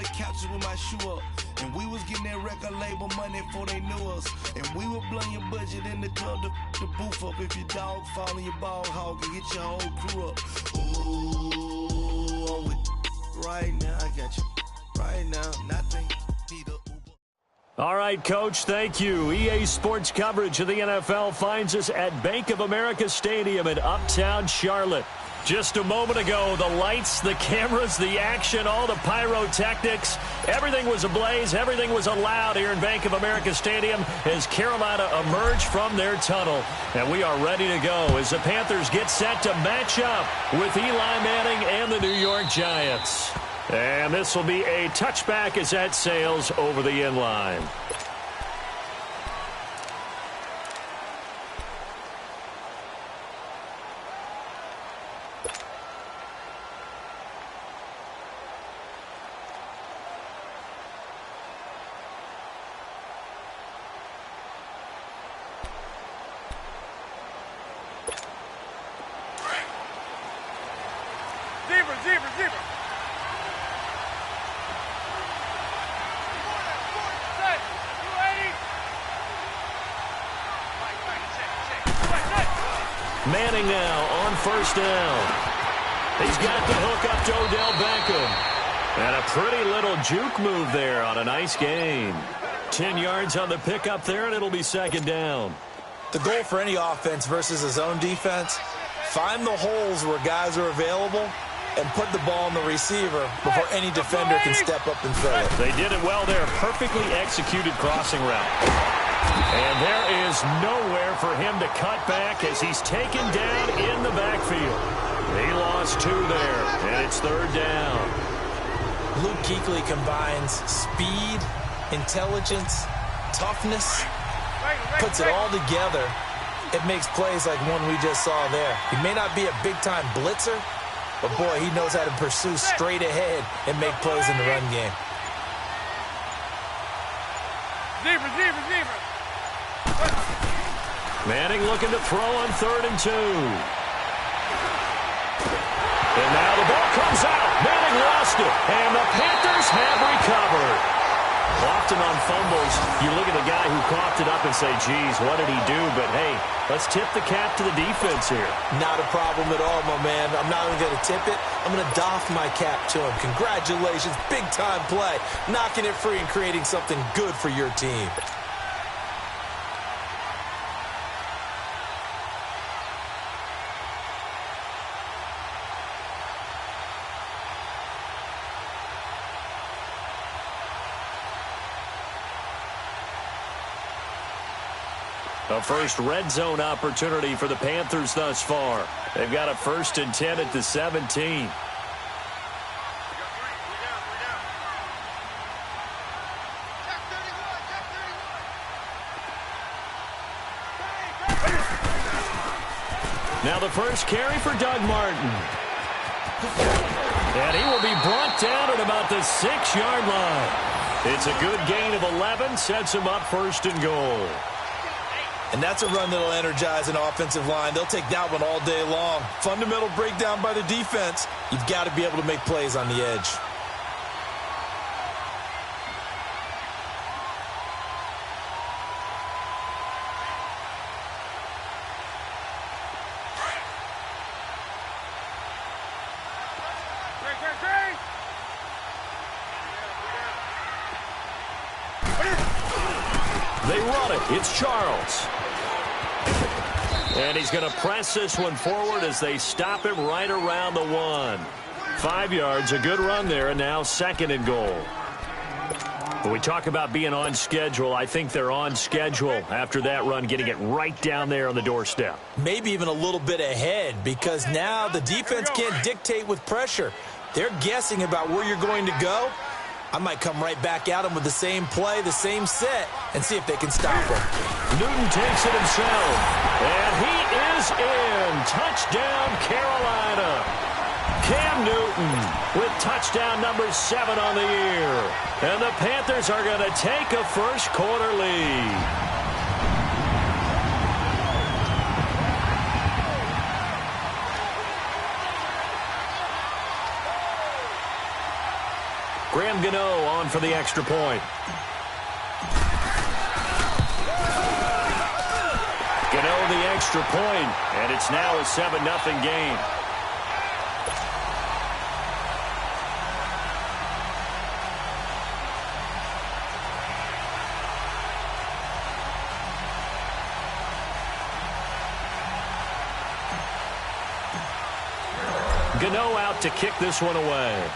the couches with my shoe up. And we was getting that record label money before they knew us. And we were blowing your budget in the club to the booth up. If your dog fall in your ball hog and get your whole crew up. Ooh, I'm with right now. I got you. Right now, nothing. Need a Uber. All right, Coach, thank you. EA Sports coverage of the NFL finds us at Bank of America Stadium in Uptown Charlotte. Just a moment ago, the lights, the cameras, the action, all the pyrotechnics, everything was ablaze, everything was allowed here in Bank of America Stadium as Carolina emerged from their tunnel. And we are ready to go as the Panthers get set to match up with Eli Manning and the New York Giants. And this will be a touchback as that sails over the end line. Zebra. Manning now on first down. He's got the hook up to Odell Beckham. And a pretty little juke move there on a nice gain. 10 yards on the pickup there, and it'll be second down. The goal for any offense versus a zone defense, find the holes where guys are available and put the ball in the receiver before any defender can step up and fill it. They did it well there. Perfectly executed crossing route. And there is nowhere for him to cut back as he's taken down in the backfield. He lost 2 there, and it's third down. Luke Kuechly combines speed, intelligence, toughness, puts it all together. It makes plays like one we just saw there. He may not be a big-time blitzer, but, boy, he knows how to pursue straight ahead and make plays in the run game. Zebra. Manning looking to throw on 3rd and 2. And now the ball comes out. Manning lost it. And the Panthers have recovered. Often on fumbles, you look at the guy who coughed it up and say, geez, what did he do? But, hey, let's tip the cap to the defense here. Not a problem at all, my man. I'm not even going to tip it. I'm going to doff my cap to him. Congratulations. Big-time play. Knocking it free and creating something good for your team. A first red zone opportunity for the Panthers thus far. They've got a 1st and 10 at the 17. Now the first carry for Doug Martin. And he will be brought down at about the 6-yard line. It's a good gain of 11, sets him up 1st and goal. And that's a run that'll energize an offensive line. They'll take that one all day long. Fundamental breakdown by the defense. You've got to be able to make plays on the edge. They run it. It's Charles. And he's going to press this one forward as they stop him right around the 1. 5 yards, a good run there, and now 2nd and goal. When we talk about being on schedule, I think they're on schedule after that run, getting it right down there on the doorstep. Maybe even a little bit ahead, because now the defense can't dictate with pressure. They're guessing about where you're going to go. I might come right back at them with the same play, the same set, and see if they can stop them. Newton takes it himself, and he is in. Touchdown, Carolina. Cam Newton with touchdown number 7 on the year. And the Panthers are going to take a first-quarter lead. Graham Gano on for the extra point. Gano the extra point, and it's now a 7-0 game. Gano out to kick this one away.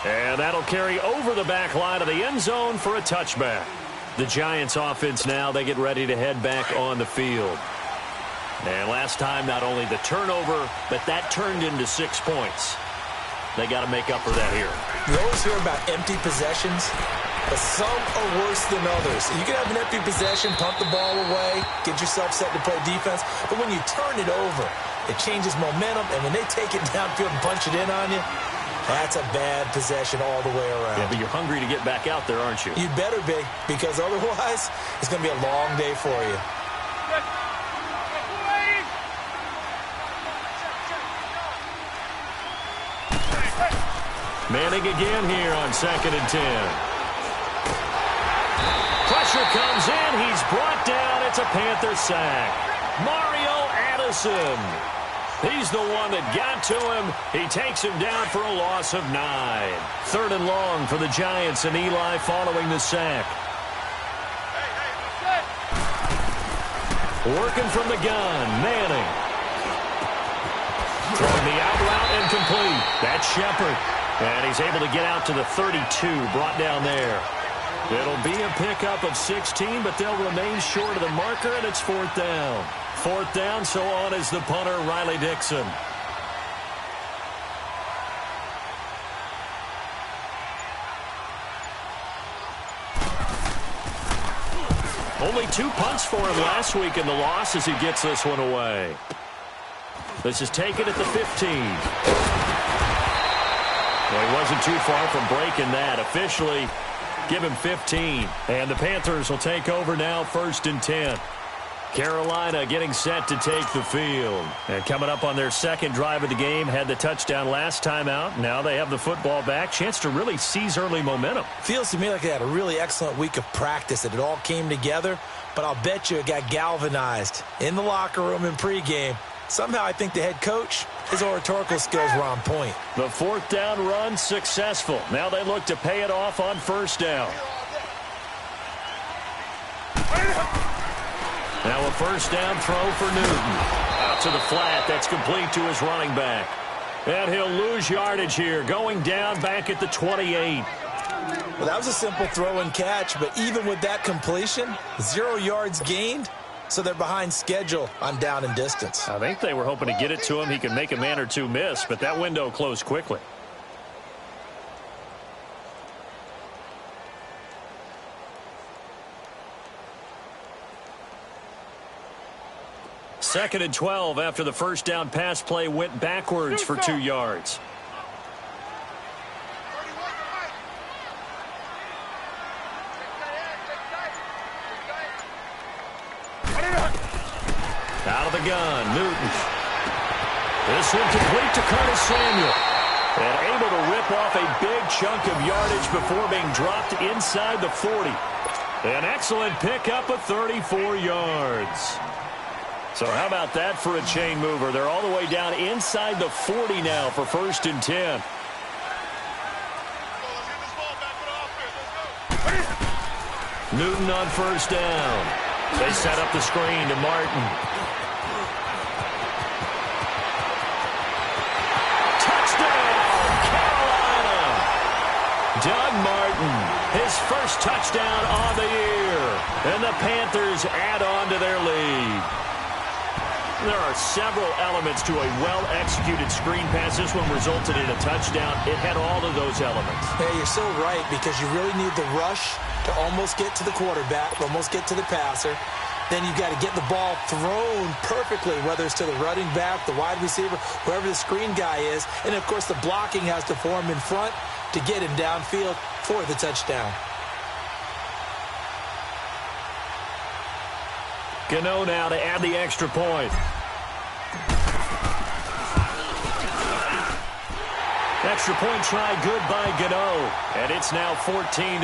And that'll carry over the back line of the end zone for a touchback. The Giants offense now, they get ready to head back on the field. And last time, not only the turnover, but that turned into 6 points. They got to make up for that here. You always hear about empty possessions, but some are worse than others. You can have an empty possession, pump the ball away, get yourself set to play defense, but when you turn it over, it changes momentum, and when they take it downfield and punch it in on you, that's a bad possession all the way around. Yeah, but you're hungry to get back out there, aren't you? You better be, because otherwise, it's going to be a long day for you. Manning again here on 2nd and 10. Pressure comes in. He's brought down. It's a Panther sack. Mario Addison. He's the one that got to him. He takes him down for a loss of 9. 3rd and long for the Giants, and Eli following the sack. Working from the gun, Manning. Throwing the out route incomplete. That's Shepard. And he's able to get out to the 32, brought down there. It'll be a pickup of 16, but they'll remain short of the marker, and it's 4th down. 4th down, so on is the punter, Riley Dixon. Only 2 punts for him last week in the loss as he gets this one away. This is taken at the 15. Well, he wasn't too far from breaking that. Officially, give him 15. And the Panthers will take over now, 1st and 10. Carolina getting set to take the field. And coming up on their 2nd drive of the game, had the touchdown last time out. Now they have the football back. Chance to really seize early momentum. Feels to me like they had a really excellent week of practice, that it all came together. But I'll bet you it got galvanized in the locker room in pregame. Somehow I think the head coach, his oratorical skills were on point. The 4th down run successful. Now they look to pay it off on 1st down. Now a 1st down throw for Newton. Out to the flat. That's complete to his running back. And he'll lose yardage here, going down back at the 28. Well, that was a simple throw and catch, but even with that completion, 0 yards gained. So they're behind schedule on down and distance. I think they were hoping to get it to him. He could make a man or two miss, but that window closed quickly. Second and 12 after the 1st down pass play went backwards for 2 yards. Out of the gun, Newton. This one complete to Curtis Samuel. And able to rip off a big chunk of yardage before being dropped inside the 40. An excellent pickup of 34 yards. So how about that for a chain mover? They're all the way down inside the 40 now for 1st and 10. Newton on 1st down. They set up the screen to Martin. Touchdown, Carolina! Doug Martin, his 1st touchdown on the year. And the Panthers add on to their lead. There are several elements to a well-executed screen pass. This one resulted in a touchdown. It had all of those elements. Yeah, you're so right, because you really need the rush to almost get to the quarterback, almost get to the passer. Then you've got to get the ball thrown perfectly, whether it's to the running back, the wide receiver, whoever the screen guy is. And, of course, the blocking has to form in front to get him downfield for the touchdown. Gano now to add the extra point. extra point try good by Gano. And it's now 14-0.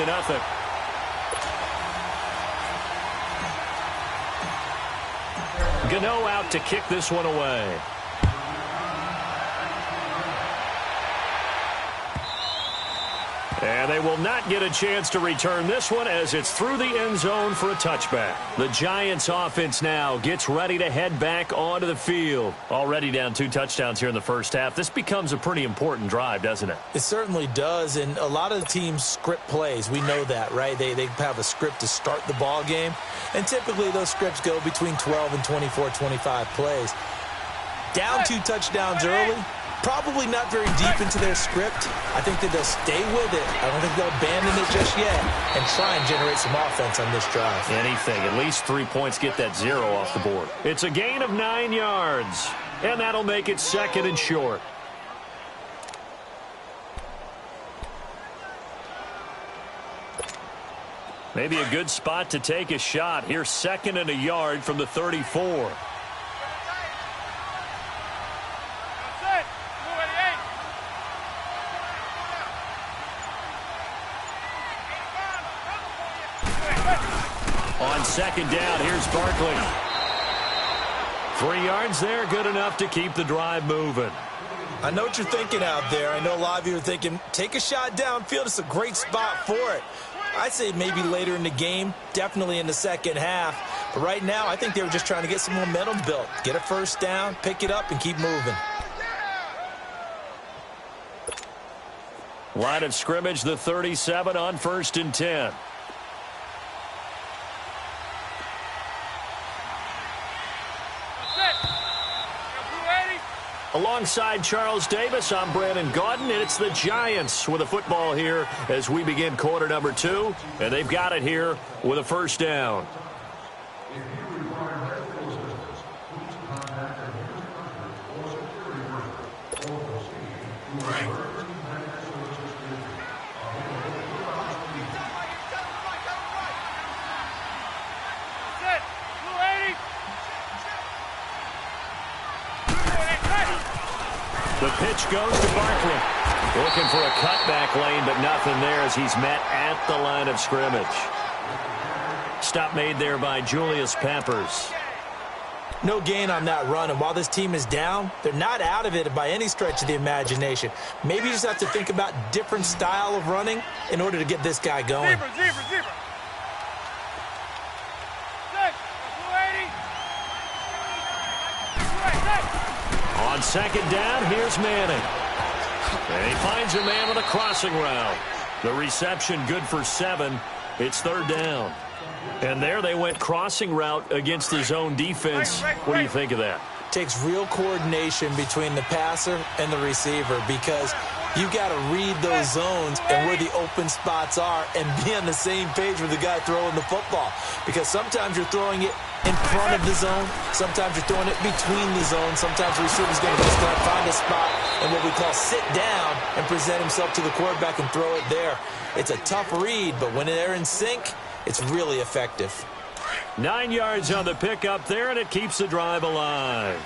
Gano out to kick this one away. And they will not get a chance to return this one as it's through the end zone for a touchback. The Giants offense now gets ready to head back onto the field. Already down 2 touchdowns here in the first half. This becomes a pretty important drive, doesn't it? It certainly does, and a lot of the teams script plays. We know that, right? They have a script to start the ball game, and typically those scripts go between 12 and 24, 25 plays. Down 2 touchdowns early. Probably not very deep into their script. I think that they'll stay with it. I don't think they'll abandon it just yet and try and generate some offense on this drive. Anything. At least 3 points, get that 0 off the board. It's a gain of 9 yards, and that'll make it 2nd and short. Maybe a good spot to take a shot. Here's 2nd and a yard from the 34. On 2nd down, here's Barkley. 3 yards there, good enough to keep the drive moving. I know what you're thinking out there. I know a lot of you are thinking, take a shot downfield. It's a great spot for it. I'd say maybe later in the game, definitely in the second half. But right now, I think they were just trying to get some momentum built. Get a first down, pick it up, and keep moving. Line of scrimmage, the 37 on 1st and 10. Alongside Charles Davis, I'm Brandon Gaudin, and it's the Giants with a football here as we begin quarter number 2, and they've got it here with a first down. The pitch goes to Barkley. Looking for a cutback lane, but nothing there as he's met at the line of scrimmage. Stop made there by Julius Peppers. No gain on that run, and while this team is down, they're not out of it by any stretch of the imagination. Maybe you just have to think about different style of running in order to get this guy going. Zebra. On 2nd down, here's Manning. And he finds a man with a crossing route. The reception good for 7. It's 3rd down. And there they went crossing route against the zone defense. What do you think of that? Takes real coordination between the passer and the receiver because you got to read those zones and where the open spots are and be on the same page with the guy throwing the football. Because sometimes you're throwing it in front of the zone. Sometimes you're throwing it between the zones. Sometimes the receiver's going to just find a spot and what we call sit down and present himself to the quarterback and throw it there. It's a tough read, but when they're in sync, it's really effective. 9 yards on the pickup there, and it keeps the drive alive.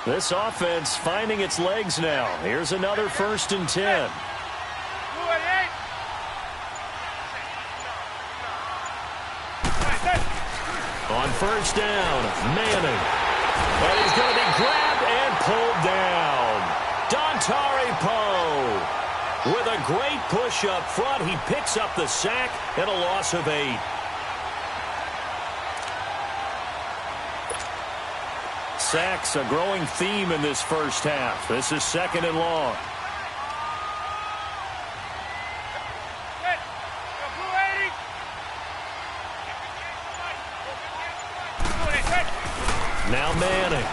This offense finding its legs now. Here's another 1st and 10. On 1st down, Manning. And he's going to be grabbed and pulled down. Dontari Poe with a great push up front. He picks up the sack and a loss of 8. Sacks, a growing theme in this first half. This is 2nd and long. Now Manning.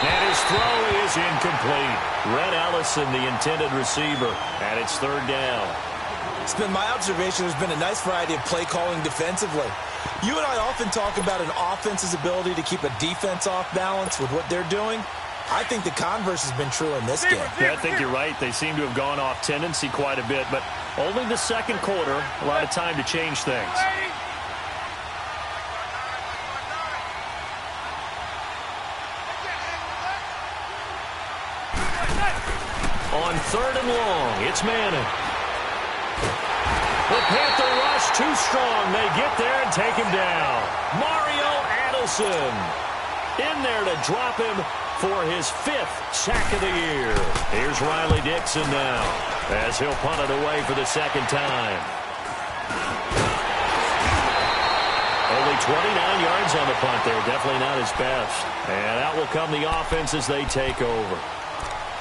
And his throw is incomplete. Red Ellison, the intended receiver, and it's 3rd down. It's been my observation there's been a nice variety of play calling defensively. You and I often talk about an offense's ability to keep a defense off balance with what they're doing. I think the converse has been true in this game. Yeah, I think you're right. They seem to have gone off tendency quite a bit, but only the 2nd quarter, a lot of time to change things. on 3rd and long. It's Manning. The Panther rush too strong. They get there and take him down. Mario Addison in there to drop him for his 5th sack of the year. Here's Riley Dixon now as he'll punt it away for the 2nd time. Only 29 yards on the punt there. Definitely not his best. And out will come the offense as they take over.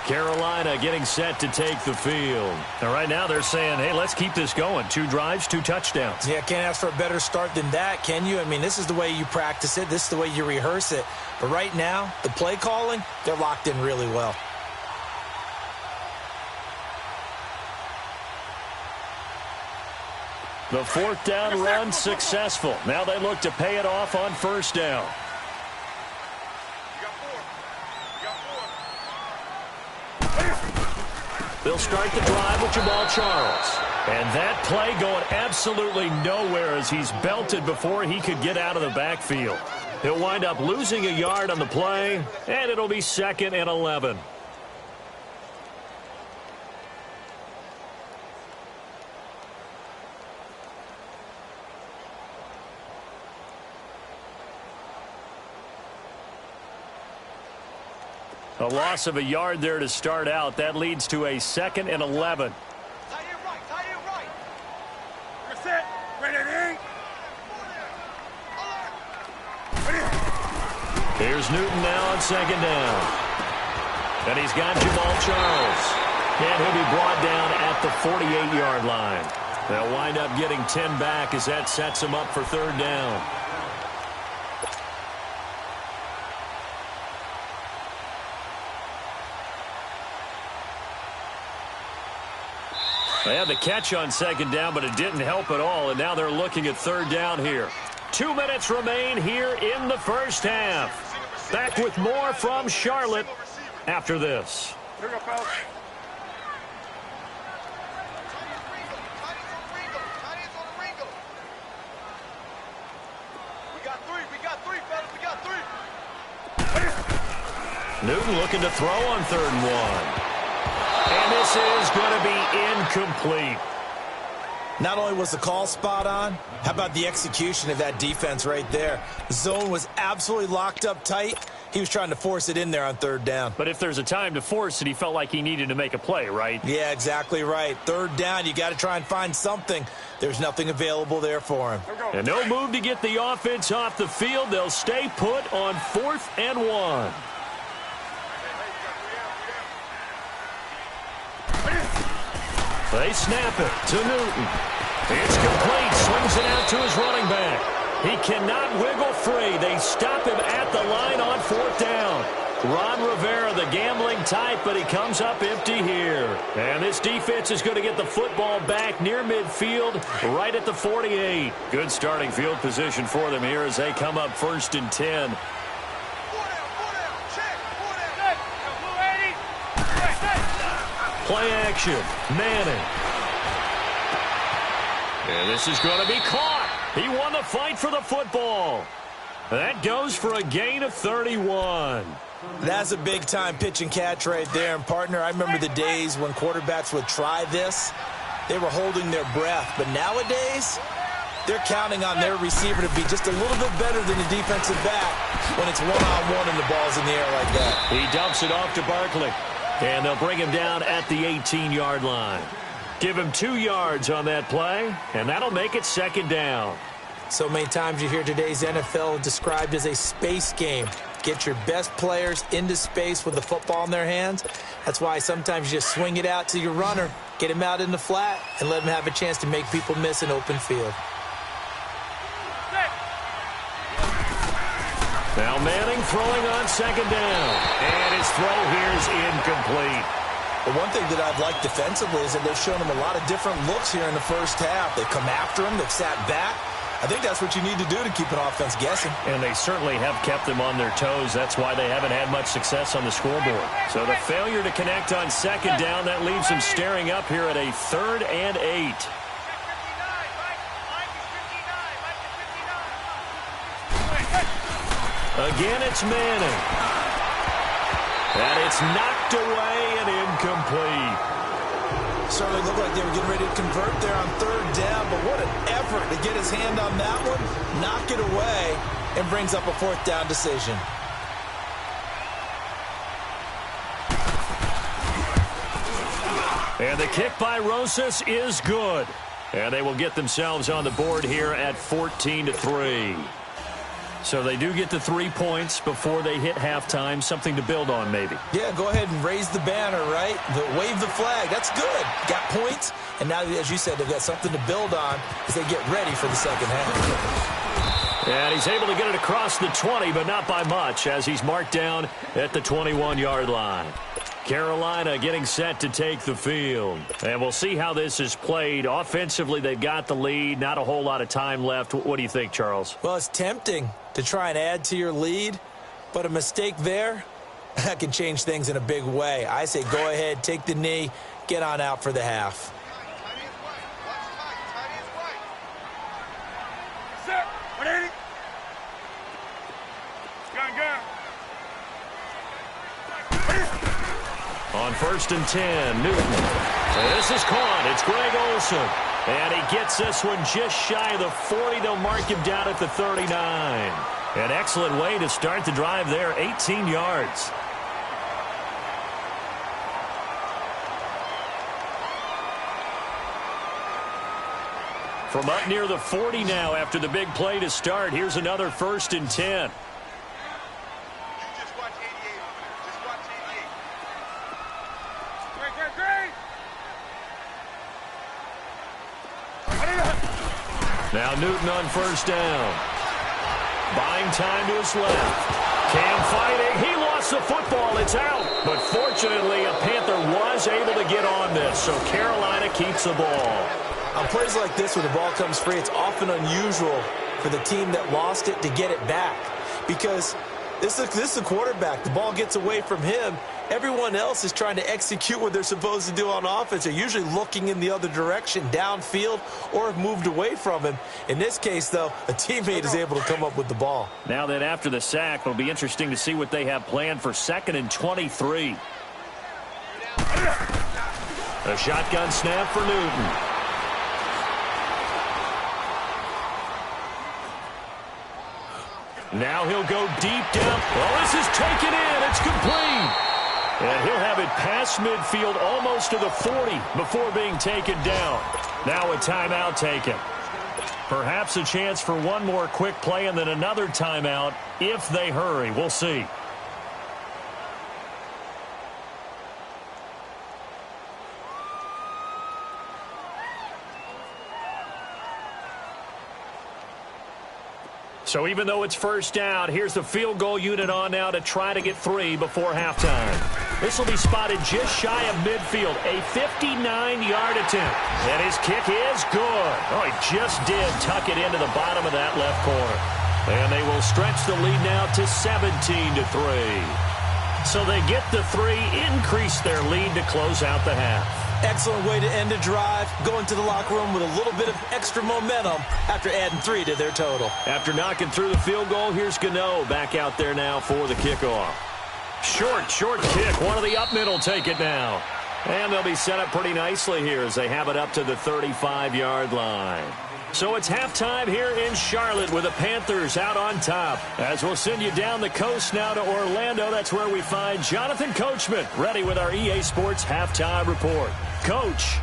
Carolina getting set to take the field. And right now they're saying, hey, let's keep this going. 2 drives, 2 touchdowns. Yeah, can't ask for a better start than that, can you? I mean, this is the way you practice it. This is the way you rehearse it. But right now, the play calling, they're locked in really well. The 4th down run successful. Now they look to pay it off on 1st down. They'll start the drive with Jamal Charles. And that play going absolutely nowhere as he's belted before he could get out of the backfield. He'll wind up losing a yard on the play, and it'll be 2nd and 11. A loss of a yard there to start out. That leads to a 2nd and 11. Tight end right, tight end right. You're set. Ready. Here's Newton now on 2nd down. And he's got Jamal Charles. And he'll be brought down at the 48-yard line. They'll wind up getting 10 back as that sets him up for 3rd down. They had the catch on 2nd down, but it didn't help at all, and now they're looking at 3rd down here. 2 minutes remain here in the 1st half. Back with more from Charlotte after this. Here we go, fellas. Newton looking to throw on 3rd and 1. And this is going to be incomplete. Not only was the call spot on, how about the execution of that defense right there? The zone was absolutely locked up tight. He was trying to force it in there on 3rd down. But if there's a time to force it, he felt like he needed to make a play, right? Yeah, exactly right. 3rd down, you got to try and find something. There's nothing available there for him. And no move to get the offense off the field. They'll stay put on 4th and 1. They snap it to Newton. It's complete. Swings it out to his running back. He cannot wiggle free. They stop him at the line on 4th down. Ron Rivera, the gambling type, but he comes up empty here. And this defense is going to get the football back near midfield, right at the 48. Good starting field position for them here as they come up 1st and 10. Play action. Manning. And this is going to be caught. He won the fight for the football. That goes for a gain of 31. That's a big-time pitch and catch right there. And, partner, I remember the days when quarterbacks would try this. They were holding their breath. But nowadays, they're counting on their receiver to be just a little bit better than the defensive back when it's one-on-one and the ball's in the air like that. He dumps it off to Barkley. And they'll bring him down at the 18-yard line. Give him 2 yards on that play, and that'll make it 2nd down. So many times you hear today's NFL described as a space game. Get your best players into space with the football in their hands. That's why sometimes you just swing it out to your runner, get him out in the flat, and let him have a chance to make people miss an open field. Now Manning throwing on 2nd down. And his throw here is incomplete. The one thing that I've liked defensively is that they've shown him a lot of different looks here in the 1st half. They've come after him. They've sat back. I think that's what you need to do to keep an offense guessing. And they certainly have kept them on their toes. That's why they haven't had much success on the scoreboard. So the failure to connect on 2nd down, that leaves them staring up here at a 3rd and 8. Again, it's Manning. And it's knocked Tipped away and incomplete. Certainly looked like they were getting ready to convert there on third down, but what an effort to get his hand on that one, knock it away, and brings up a fourth down decision. And the kick by Rosas is good. And they will get themselves on the board here at 14-3. So they do get the 3 points before they hit halftime. Something to build on, maybe. Yeah, go ahead and raise the banner, right? Wave the flag. That's good. Got points. And now, as you said, they've got something to build on as they get ready for the second half. And he's able to get it across the 20, but not by much, as he's marked down at the 21-yard line. Carolina getting set to take the field. And we'll see how this is played. Offensively, they've got the lead. Not a whole lot of time left. What do you think, Charles? Well, it's tempting to try and add to your lead, but a mistake there, that can change things in a big way. I say go ahead, take the knee, get on out for the half. On 1st and 10, Newton. This is caught. It's Greg Olsen. And he gets this one just shy of the 40. They'll mark him down at the 39. An excellent way to start the drive there, 18 yards. From up near the 40 now after the big play to start. Here's another 1st and 10. Now Newton on 1st down. Buying time to his left. Cam fighting. He lost the football. It's out. But fortunately, a Panther was able to get on this, so Carolina keeps the ball. On plays like this where the ball comes free, it's often unusual for the team that lost it to get it back. Because this is the quarterback. The ball gets away from him. Everyone else is trying to execute what they're supposed to do on offense. They're usually looking in the other direction, downfield, or have moved away from him. In this case, though, a teammate is able to come up with the ball. Now that after the sack, it'll be interesting to see what they have planned for 2nd and 23. A shotgun snap for Newton. Now he'll go deep down. Well, this is taken in. It's complete. And he'll have it past midfield almost to the 40 before being taken down. Now a timeout taken. Perhaps a chance for one more quick play and then another timeout if they hurry. We'll see. So even though it's 1st down, here's the field goal unit on now to try to get 3 before halftime. This will be spotted just shy of midfield, a 59-yard attempt. And his kick is good. Oh, he just did tuck it into the bottom of that left corner. And they will stretch the lead now to 17-3. So they get the 3, increase their lead to close out the half. Excellent way to end a drive, going to the locker room with a little bit of extra momentum after adding 3 to their total. After knocking through the field goal, here's Gano back out there now for the kickoff. Short kick. One of the up middle take it now. And they'll be set up pretty nicely here as they have it up to the 35-yard line. So it's halftime here in Charlotte with the Panthers out on top. As we'll send you down the coast now to Orlando, that's where we find Jonathan Coachman ready with our EA Sports Halftime Report. Coach.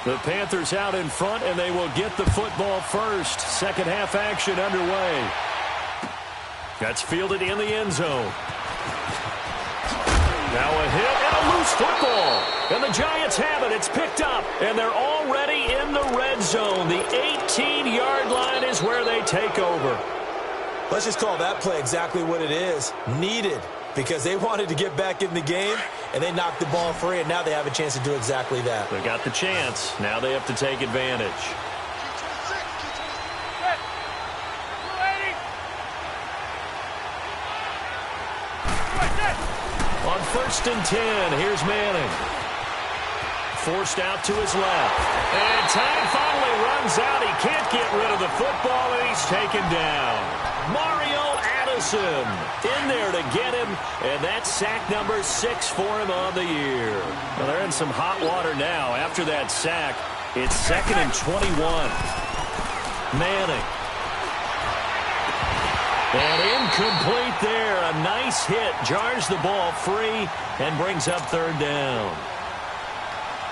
The Panthers out in front, and they will get the football first. Second half action underway. That's fielded in the end zone. Now a hit and a loose football. And the Giants have it. It's picked up. And they're already in the red zone. The 18-yard line is where they take over. Let's just call that play exactly what it is. Needed. Because they wanted to get back in the game, and they knocked the ball free, and now they have a chance to do exactly that. They got the chance. Now they have to take advantage. On 1st and 10, here's Manning. forced out to his left. And time finally runs out. He can't get rid of the football, and he's taken down. Mario Addison in there to get him, and that's sack number 6 for him on the year. Well, they're in some hot water now. After that sack, it's 2nd and 21. Manning. And incomplete there. A nice hit. Jars the ball free and brings up 3rd down.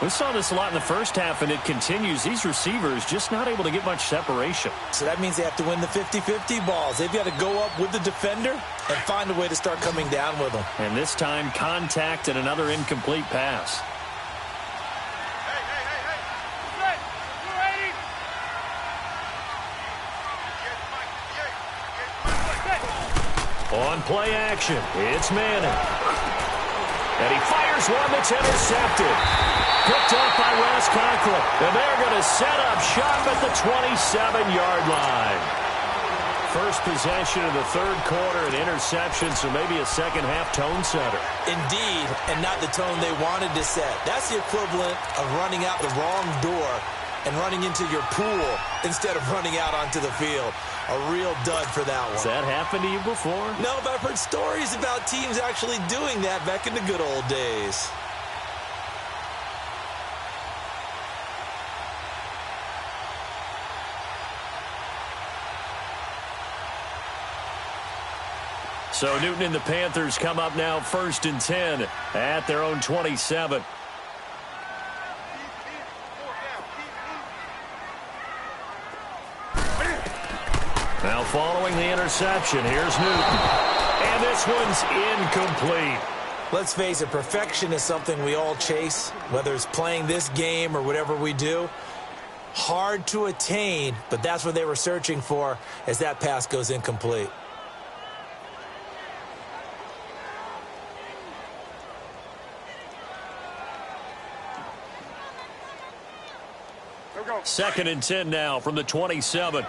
We saw this a lot in the first half, and it continues. These receivers just not able to get much separation. So that means they have to win the 50-50 balls. They've got to go up with the defender and find a way to start coming down with them. And this time, contact and another incomplete pass. On play action, it's Manning. And he fires one that's intercepted. Picked up by Ross Conklin. And they're going to set up shop at the 27-yard line. First possession of the 3rd quarter, an interception, so maybe a second-half tone setter. Indeed, and not the tone they wanted to set. That's the equivalent of running out the wrong door and running into your pool instead of running out onto the field. A real dud for that one. Has that happened to you before? No, but I've heard stories about teams actually doing that back in the good old days. So Newton and the Panthers come up now 1st and 10 at their own 27. Now following the interception, here's Newton. And this one's incomplete. Let's face it, perfection is something we all chase, whether it's playing this game or whatever we do. Hard to attain, but that's what they were searching for as that pass goes incomplete. Second and 10 now from the 27.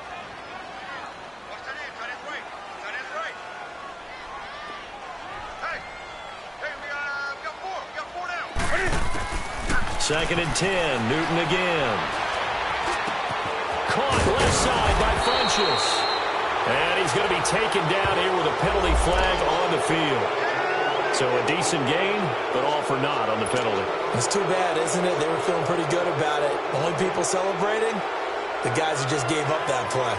Second and 10, Newton again. Caught left side by Funchess. And he's going to be taken down here with a penalty flag on the field. So a decent gain, but all for naught on the penalty. It's too bad, isn't it? They were feeling pretty good about it. Only people celebrating, the guys who just gave up that play.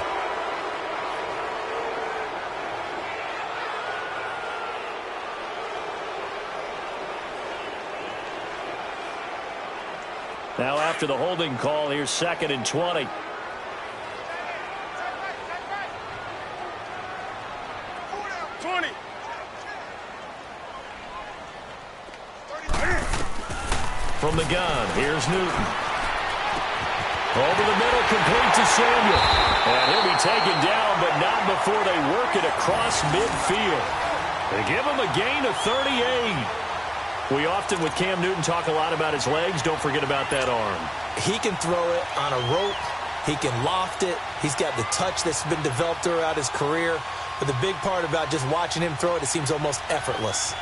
Now after the holding call, here's 2nd and 20. From the gun, here's Newton. Over the middle, complete to Samuel. And he'll be taken down, but not before they work it across midfield. They give him a gain of 38. We often, with Cam Newton, talk a lot about his legs. Don't forget about that arm. He can throw it on a rope. He can loft it. He's got the touch that's been developed throughout his career. But the big part about just watching him throw it, it seems almost effortless.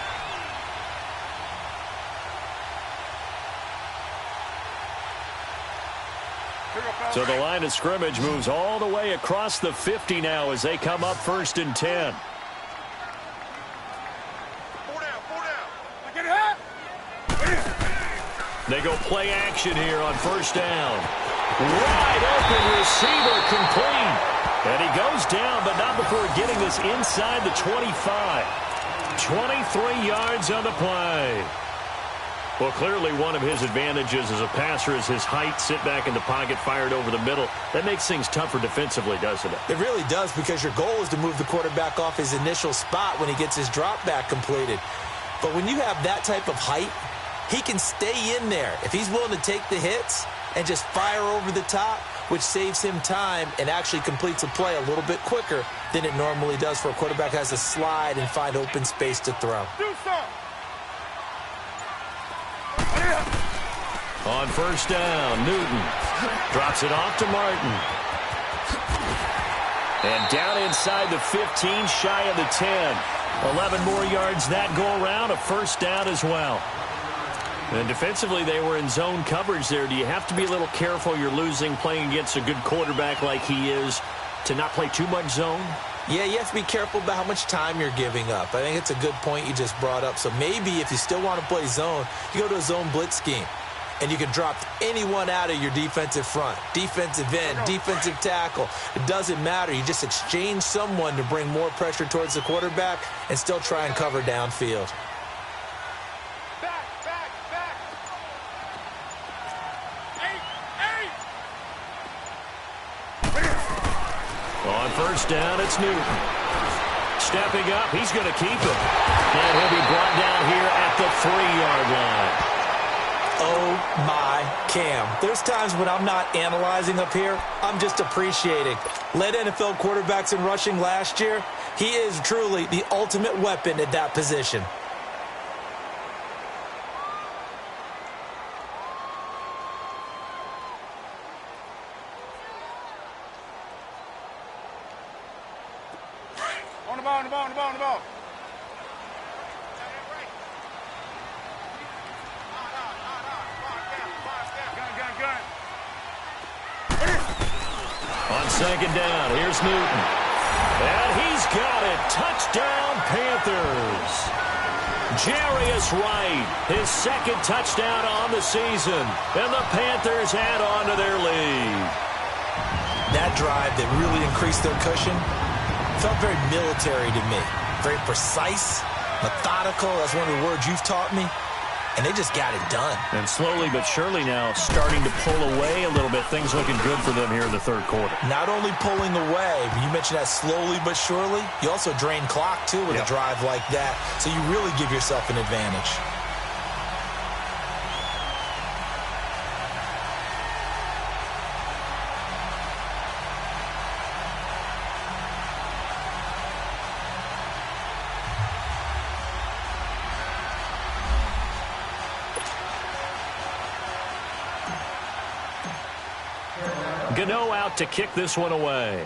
So the line of scrimmage moves all the way across the 50 now as they come up 1st and 10. They go play action here on 1st down. Wide open receiver complete. And he goes down, but not before getting this inside the 25. 23 yards on the play. Well, clearly one of his advantages as a passer is his height. Sit back in the pocket, fired over the middle. That makes things tougher defensively, doesn't it? It really does, because your goal is to move the quarterback off his initial spot when he gets his drop back completed. But when you have that type of height, he can stay in there if he's willing to take the hits and just fire over the top, which saves him time and actually completes a play a little bit quicker than it normally does for a quarterback who has to slide and find open space to throw. On 1st down, Newton drops it off to Martin. And down inside the 15, shy of the 10. 11 more yards that go around, a 1st down as well. And defensively, they were in zone coverage there. Do you have to be a little careful? You're losing playing against a good quarterback like he is to not play too much zone? Yeah, you have to be careful about how much time you're giving up. I think it's a good point you just brought up. So maybe if you still want to play zone, you go to a zone blitz scheme. And you can drop anyone out of your defensive front, defensive end, defensive tackle. It doesn't matter. You just exchange someone to bring more pressure towards the quarterback and still try and cover downfield. Back. On first down, it's Newton. Stepping up, he's going to keep it. And he'll be brought down here at the 3-yard line. Oh, my Cam. There's times when I'm not analyzing up here. I'm just appreciating. Led NFL quarterbacks in rushing last year. He is truly the ultimate weapon at that position. On the ball. Gun. On second down, here's Newton. And he's got it. Touchdown, Panthers. Jarius Wright, his second touchdown on the season. And the Panthers add on to their lead. That drive that really increased their cushion felt very military to me. Very precise, methodical. That's one of the words you've taught me. And they just got it done. And slowly but surely now starting to pull away a little bit. Things looking good for them here in the third quarter. Not only pulling away, but you mentioned that slowly but surely. You also drain clock, too, with a drive like that. So you really give yourself an advantage. Gano out to kick this one away.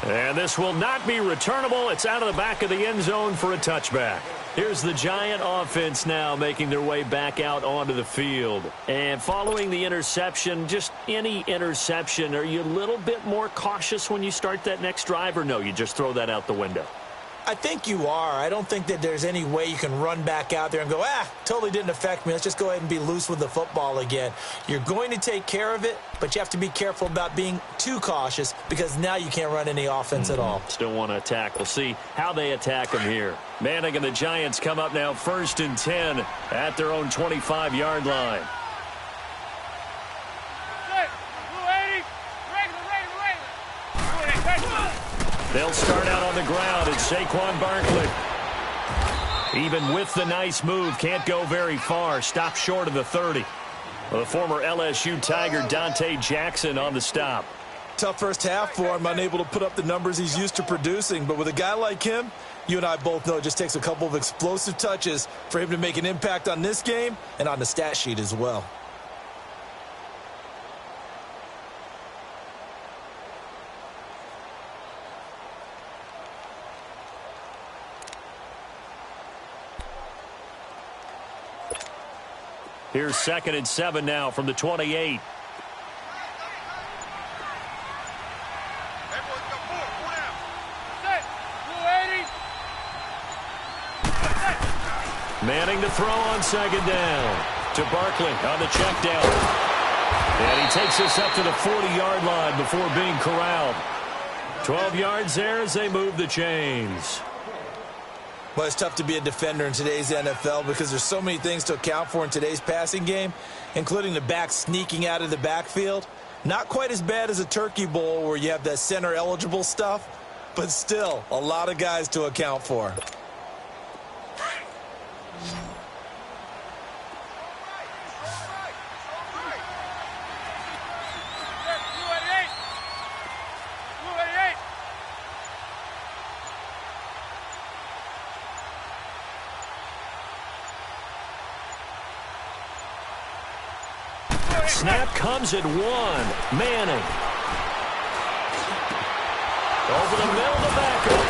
And this will not be returnable. It's out of the back of the end zone for a touchback. Here's the Giant offense now making their way back out onto the field. And following the interception, just any interception, are you a little bit more cautious when you start that next drive, or no, you just throw that out the window? I think you are. I don't think that there's any way you can run back out there and go, totally didn't affect me. Let's just go ahead and be loose with the football again. You're going to take care of it, but you have to be careful about being too cautious because now you can't run any offense at all. Still want to attack. We'll see how they attack them here. Manning and the Giants come up now 1st and 10 at their own 25-yard line. They'll start out on the ground. It's Saquon Barkley. Even with the nice move, can't go very far. Stop short of the 30. The former LSU Tiger Dante Jackson on the stop. Tough first half for him, unable to put up the numbers he's used to producing. But with a guy like him, you and I both know it just takes a couple of explosive touches for him to make an impact on this game and on the stat sheet as well. Here's 2nd and 7 now from the 28. Manning to throw on 2nd down. To Barkley on the check down. And he takes us up to the 40-yard line before being corralled. 12 yards there as they move the chains. Well, it's tough to be a defender in today's NFL because there's so many things to account for in today's passing game, including the back sneaking out of the backfield. Not quite as bad as a turkey bowl where you have that center-eligible stuff, but still a lot of guys to account for. Snap comes at 1. Manning. Over the middle to backup.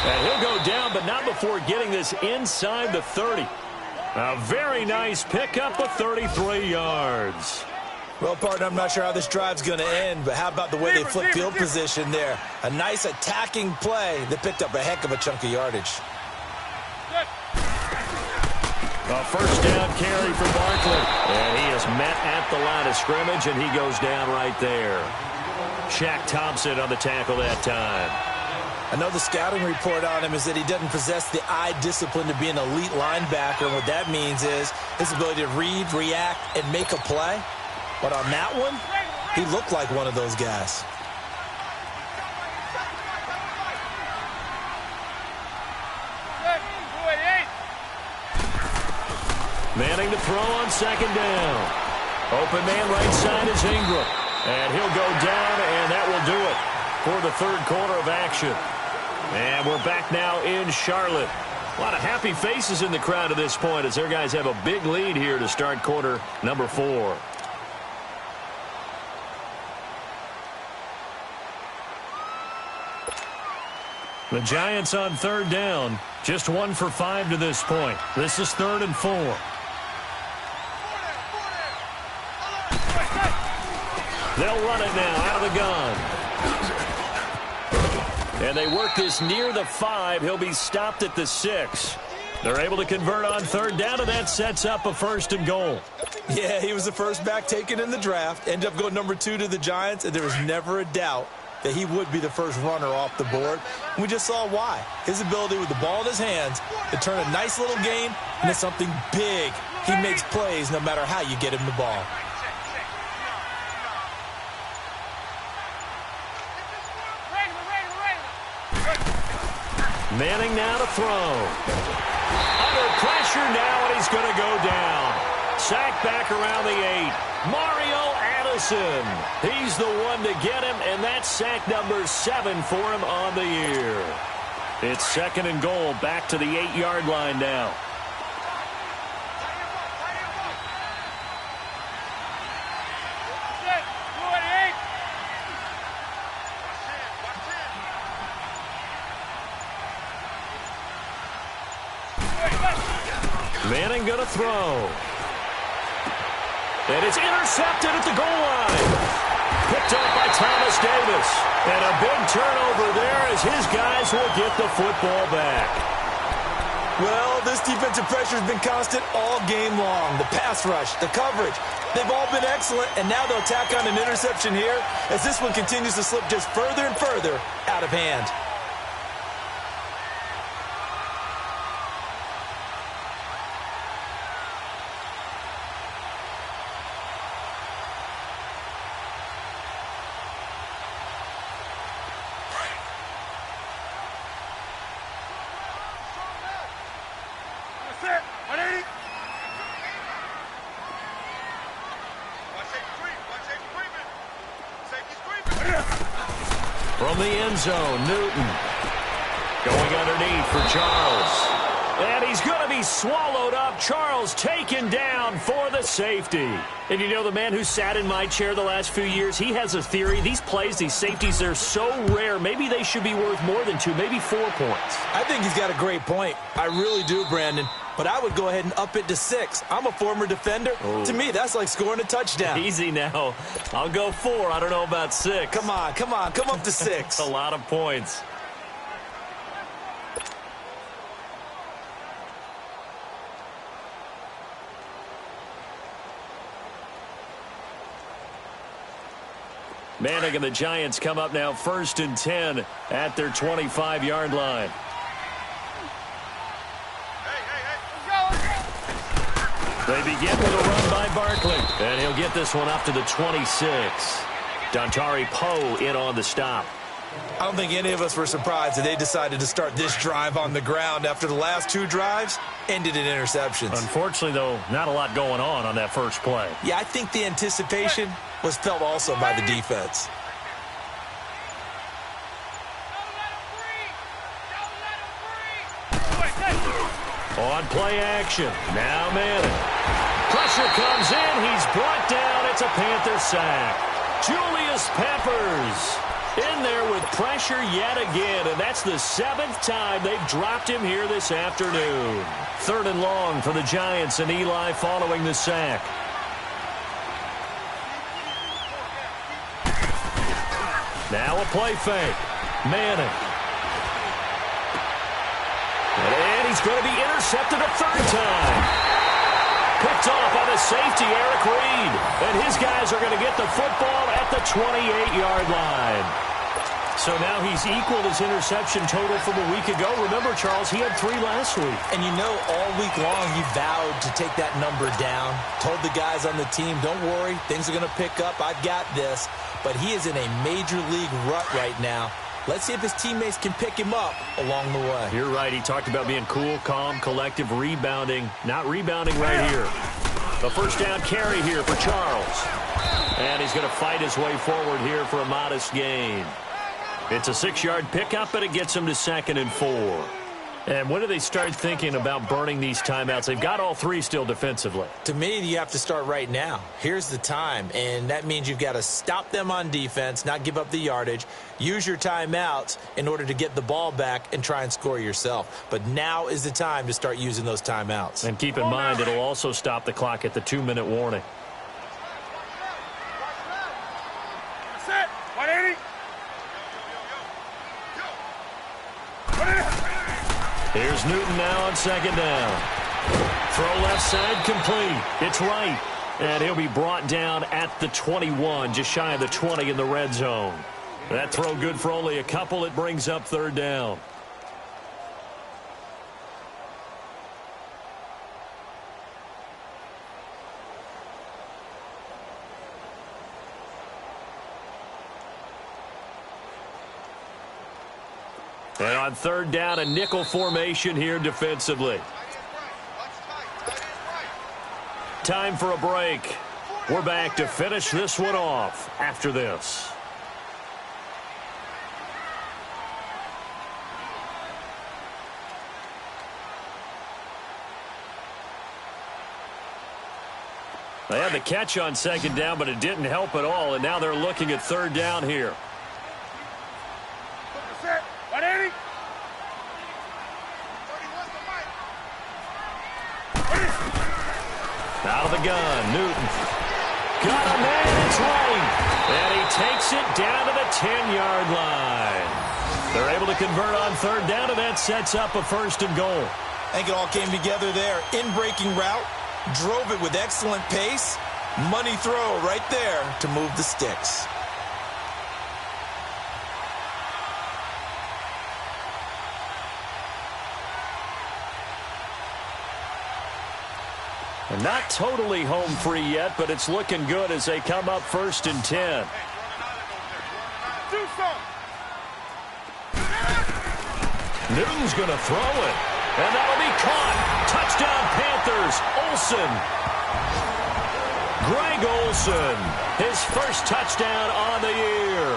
And he'll go down, but not before getting this inside the 30. A very nice pickup of 33 yards. Well, partner, I'm not sure how this drive's going to end, but how about the way they flip field position there? A nice attacking play that picked up a heck of a chunk of yardage. A first down carry for Barkley. And he is met at the line of scrimmage, and he goes down right there. Shaq Thompson on the tackle that time. I know the scouting report on him is that he doesn't possess the eye discipline to be an elite linebacker. And what that means is his ability to read, react, and make a play. But on that one, he looked like one of those guys. Manning to throw on second down. Open man right side is Ingram. And he'll go down, and that will do it for the third quarter of action. And we're back now in Charlotte. A lot of happy faces in the crowd at this point as their guys have a big lead here to start quarter number 4. The Giants on third down, just 1 for 5 to this point. This is 3rd and 4. They'll run it now out of the gun. And they work this near the 5. He'll be stopped at the 6. They're able to convert on third down, and that sets up a 1st and goal. Yeah, he was the first back taken in the draft. Ended up going number 2 to the Giants, and there was never a doubt that he would be the first runner off the board. We just saw why. His ability with the ball in his hands to turn a nice little game into something big. He makes plays no matter how you get him the ball. Manning now to throw. Under pressure now, and he's going to go down. Sacked back around the 8. Mario Addison. He's the one to get him, and that's sack number 7 for him on the year. It's 2nd and goal, back to the 8-yard line now. Manning going to throw. And it's intercepted at the goal line. Picked up by Thomas Davis. And a big turnover there as his guys will get the football back. Well, this defensive pressure has been constant all game long. The pass rush, the coverage, they've all been excellent. And now they'll tack on an interception here as this one continues to slip just further and further out of hand. From the end zone, Newton going underneath for Charles. And he's going to be swallowed up. Charles taken down for the safety. And you know, the man who sat in my chair the last few years, he has a theory. These plays, these safeties, they're so rare. Maybe they should be worth more than 2, maybe 4 points. I think he's got a great point. I really do, Brandon. But I would go ahead and up it to 6. I'm a former defender. Oh. To me, that's like scoring a touchdown. Easy now. I'll go 4. I don't know about 6. Come on. Come up to 6. A lot of points. Manning and the Giants come up now 1st and 10 at their 25-yard line. They begin with a run by Barkley. And he'll get this one up to the 26. Dontari Poe in on the stop. I don't think any of us were surprised that they decided to start this drive on the ground after the last 2 drives ended in interceptions. Unfortunately, though, not a lot going on that first play. Yeah, I think the anticipation was felt also by the defense. On play action. Now Manning. Pressure comes in. He's brought down. It's a Panther sack. Julius Peppers. In there with pressure yet again, and that's the 7th time they've dropped him here this afternoon. 3rd and long for the Giants, and Eli following the sack. Now a play fake. Manning. And he's going to be intercepted a 3rd time. Picked off by the safety, Eric Reed. And his guys are going to get the football at the 28-yard line. So now he's equaled his interception total from a week ago. Remember, Charles, he had 3 last week. And you know, all week long he vowed to take that number down. Told the guys on the team, don't worry, things are going to pick up. I've got this. But he is in a major league rut right now. Let's see if his teammates can pick him up along the way. You're right. He talked about being cool, calm, collective, rebounding. Not rebounding right here. The first down carry here for Charles. And he's going to fight his way forward here for a modest gain. It's a 6-yard pickup, and it gets him to 2nd and 4. And when do they start thinking about burning these timeouts? They've got all 3 still defensively. To me, you have to start right now. Here's the time, and that means you've got to stop them on defense, not give up the yardage, use your timeouts in order to get the ball back and try and score yourself. But now is the time to start using those timeouts. And keep in mind, it'll also stop the clock at the 2-minute warning. Set. 180. Here's Newton now on 2nd down. Throw left side complete. It's right. And he'll be brought down at the 21, just shy of the 20 in the red zone. That throw good for only a couple. It brings up 3rd down. And on 3rd down, a nickel formation here defensively. Time for a break. We're back to finish this one off after this. They had the catch on 2nd down, but it didn't help at all, and now they're looking at 3rd down here. Out of the gun, Newton. Got a man, it's right. And he takes it down to the 10-yard line. They're able to convert on 3rd down, and that sets up a 1st and goal. I think it all came together there. In-breaking route, drove it with excellent pace. Money throw right there to move the sticks. Not totally home free yet, but it's looking good as they come up 1st and 10. Newton's going to throw it, and that'll be caught. Touchdown Panthers, Olsen. Greg Olsen, his first touchdown on the year.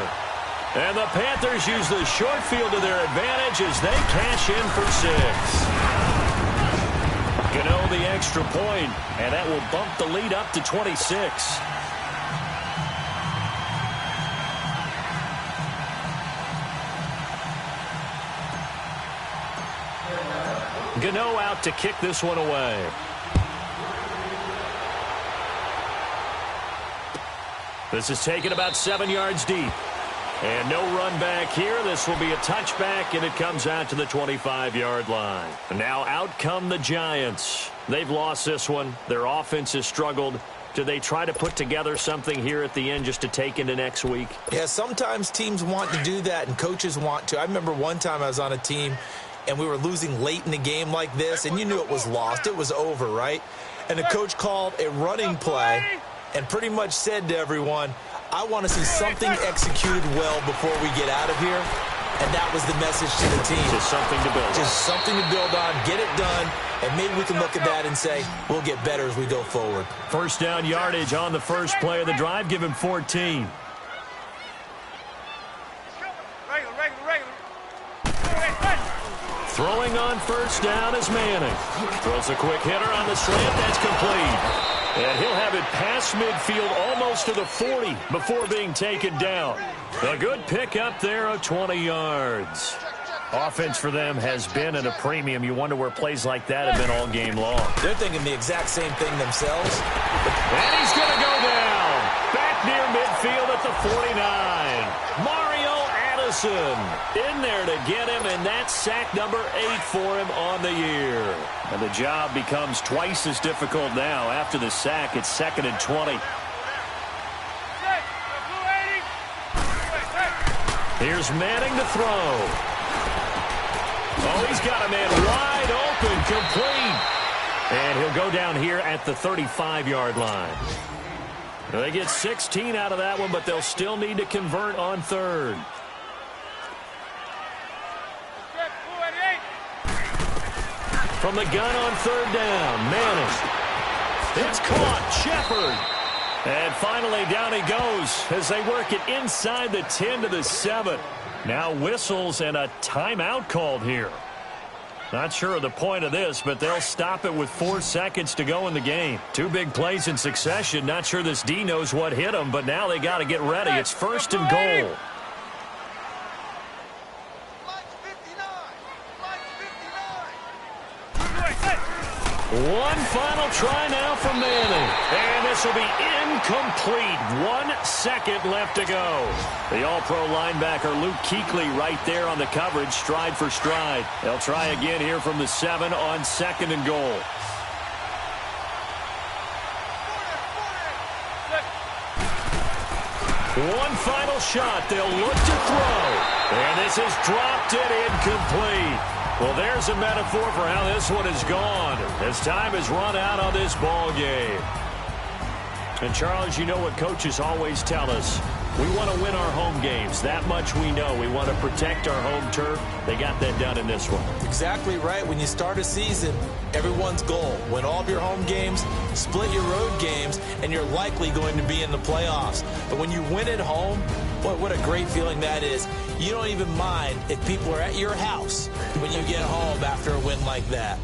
And the Panthers use the short field to their advantage as they cash in for 6. Gano the extra point, and that will bump the lead up to 26. Gano out to kick this one away. This is taken about 7 yards deep. And no run back here. This will be a touchback, and it comes out to the 25-yard line. Now out come the Giants. They've lost this one. Their offense has struggled. Do they try to put together something here at the end just to take into next week? Yeah, sometimes teams want to do that, and coaches want to. I remember one time I was on a team, and we were losing late in the game like this, and you knew it was lost. It was over, right? And the coach called a running play and pretty much said to everyone, I want to see something executed well before we get out of here. And that was the message to the team. Just something to build on. Just something to build on, get it done, and maybe we can look at that and say, we'll get better as we go forward. First down yardage on the first play of the drive. Give him 14. Throwing on first down is Manning. Throws a quick hitter on the slant. That's complete. And he'll have it past midfield almost to the 40 before being taken down. A good pickup there of 20 yards. Offense for them has been at a premium. You wonder where plays like that have been all game long. They're thinking the exact same thing themselves. And he's going to go down. Back near midfield at the 49. Mario Addison in there to get him, and that's sack number 8 for him on the year. And the job becomes twice as difficult now. After the sack, it's 2nd and 20. Here's Manning to throw. Oh, he's got a man wide open, complete. And he'll go down here at the 35-yard line. They get 16 out of that one, but they'll still need to convert on 3rd. From the gun on 3rd down, Manning. It's caught, Shepard. And finally, down he goes as they work it inside the 10 to the 7. Now whistles and a timeout called here. Not sure of the point of this, but they'll stop it with 4 seconds to go in the game. 2 big plays in succession. Not sure this D knows what hit them, but now they got to get ready. It's 1st and goal. One final try now from Manning. And this will be incomplete. 1 second left to go. The All-Pro linebacker Luke Kuechly right there on the coverage, stride for stride. They'll try again here from the 7 on 2nd and goal. One final shot. They'll look to throw. And this is dropped and incomplete. Well, there's a metaphor for how this one has gone as time has run out on this ball game. And, Charles, you know what coaches always tell us. We want to win our home games. That much we know. We want to protect our home turf. They got that done in this one. Exactly right. When you start a season, everyone's goal, win all of your home games, split your road games, and you're likely going to be in the playoffs. But when you win at home, boy, what a great feeling that is. You don't even mind if people are at your house when you get home after a win like that.